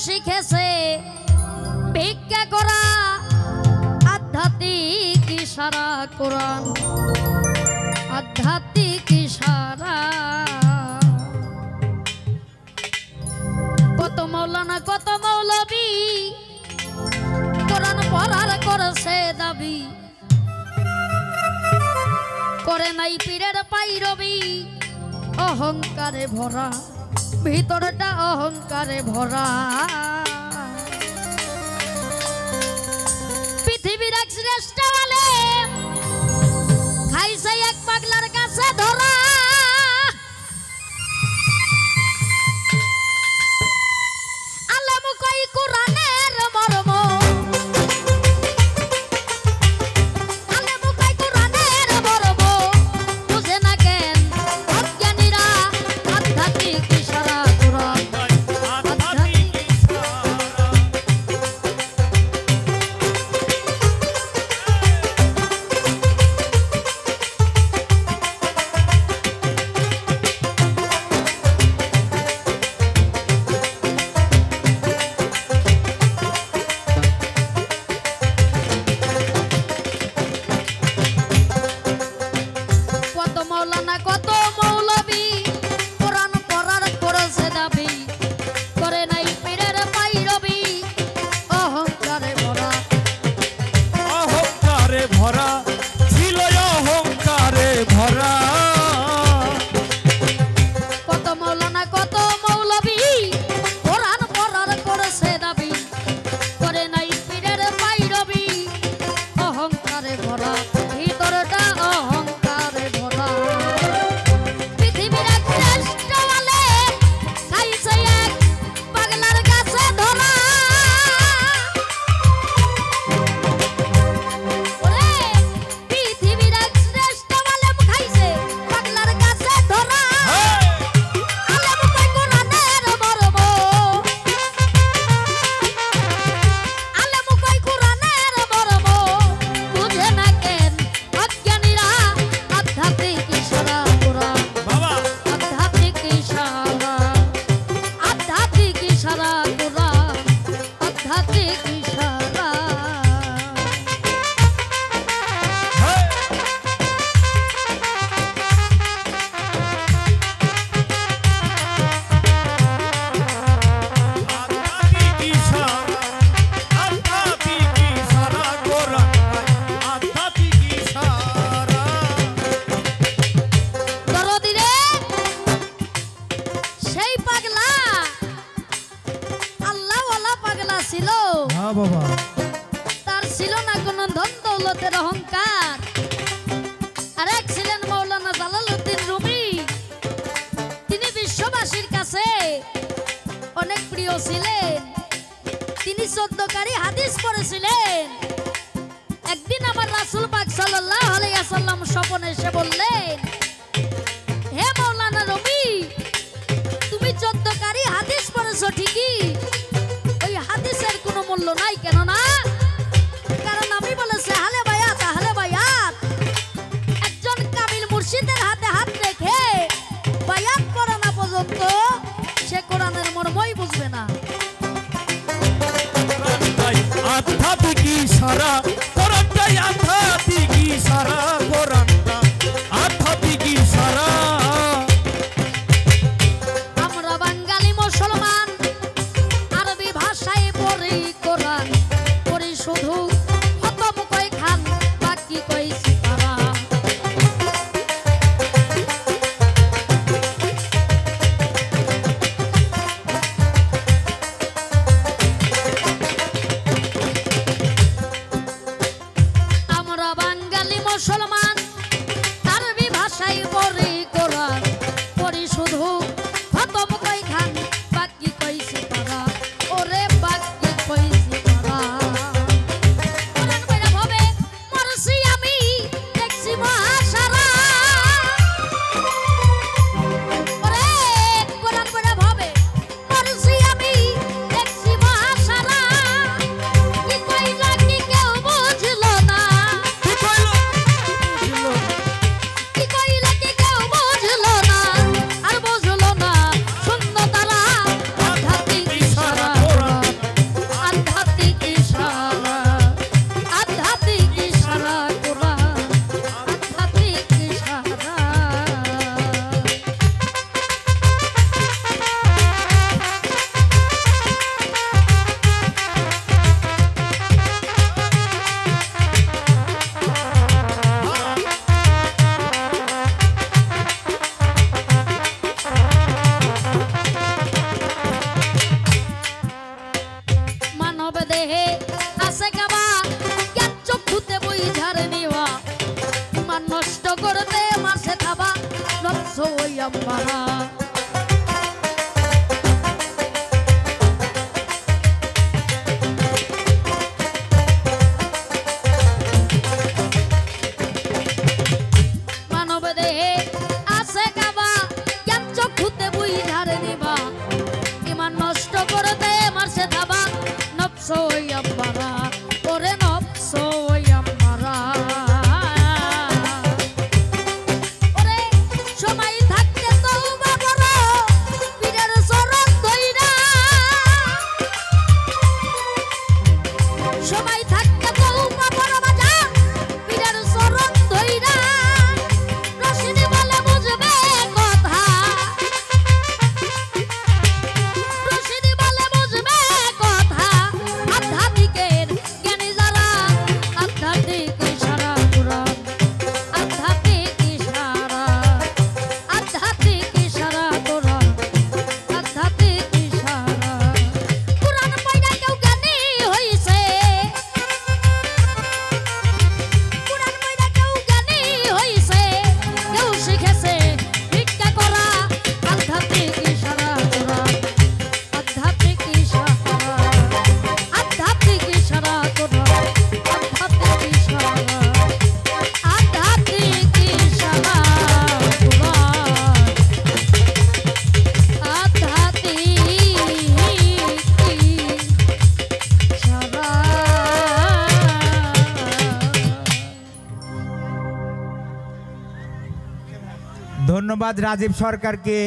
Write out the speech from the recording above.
শিখেছে ভিক্ষা করা আধ্যাত্মিক ইশারা কোরআন আধ্যাত্মিক ইশারা। কত মাওলানা কত মৌলবী কোরআন পড়ার করেছে দাবি, করে নাই পীরের পাইরবি, অহংকারে ভরা ভিতরটা অহংকারে ভরা। পৃথিবীর এক শ্রেষ্ঠ আলেম খাইছে এক পাগলার কাছে ধরা। আলেম কই কোরআনের মর্ম, আলেম কই কোরআনের মর্ম, বুঝে না কেন অজ্ঞানীরা আধ্যাত্মিক ইশারা কোরআন আধ্যাত্মিক কত মাওলানা কত মৌলবী কোরআন পড়ার করেছে দাবি, করে নাই পীরের পাইরবি, অহংকারে ভরা অহংকারে ভরা ছিল অহংকারে ভরা। কত মাওলানা কত মৌলবী কোরআন পড়ার করেছে দাবি, করে নাই পীরের পাইরবি, অহংকারে ভরা ভিতরটা অহংকারে ভরা। পৃথিবীর এক শ্রেষ্ঠ আলেম খাইছে এক পাগলার কাছে ধরা। ওরে পৃথিবীর এক শ্রেষ্ঠ আলেম খাইছে পাগলার কাছে ধরা। আলেম কই কোরআনের মর্ম, আলেম কই কোরআনের মর্ম, বুঝে না কেন অজ্ঞানীরা আধ্যাত্মিক ইশারা কোরআন বাবা আধ্যাত্মিক ইশারা আধ্যাত্মিক ইশারা কোরআন আধ্যাত্মিক ইশারা। আধ্যাত্মিক ইশারা আধ্যাত্মিক ইশারা কোরআন আধ্যাত্মিক ইশারা। দরদি রে সেই পাগলা আল্লাহওয়ালা পাগলা ছিল, হ্যাঁ বাবা তার ছিল না কোনো ধন দৌলতের অহংকার। আর এক ছিলেন মাওলানা জালালউদ্দিন রুমি, তিনি বিশ্ববাসীর কাছে অনেক প্রিয় ছিলেন। তিনি 14 কারি হাদিস পড়েছিলেন। একদিন আমার রাসূল পাক সাল্লাল্লাহু আলাইহি ওয়াসাল্লাম স্বপ্নে এসে বললেন, হে মাওলানা রুমি, তুমি 14 কারি হাদিস পড়েছো ঠিকই, ওই হাদিসের কোনো মূল্য নাই। কেন না? কারণ আমি বলেছি হালে বায়াত আহলে বায়াত, একজন কামিল মুর্শিদের হাতে হাত রেখে বায়াত করা না পর্যন্ত সে কোরআনের মর্মই বুঝবে না। আধ্যাত্মিক ইশারা কোরআনটাই আধ্যাত্মিক ইশারা কোরআনটা আধ্যাত্মিক ইশারা। আমরা বাঙালি মুসলমান আরবি ভাষায় পড়ি কোরআন, পড়ি শুধু খতম কই খান বাকি কই সিতারা। আমরা বাঙালি মুসলমান সোয়াম্মারা মানব দেহে আছে কাবা জ্ঞান চক্ষুতে বুঝারে নিবা ইমান নষ্ট করতে মারছে দাবা নফসোয়াম্মারা ওরে নফসোয়াম্মারা ধন্যবাদ রাজীব সরকারকে।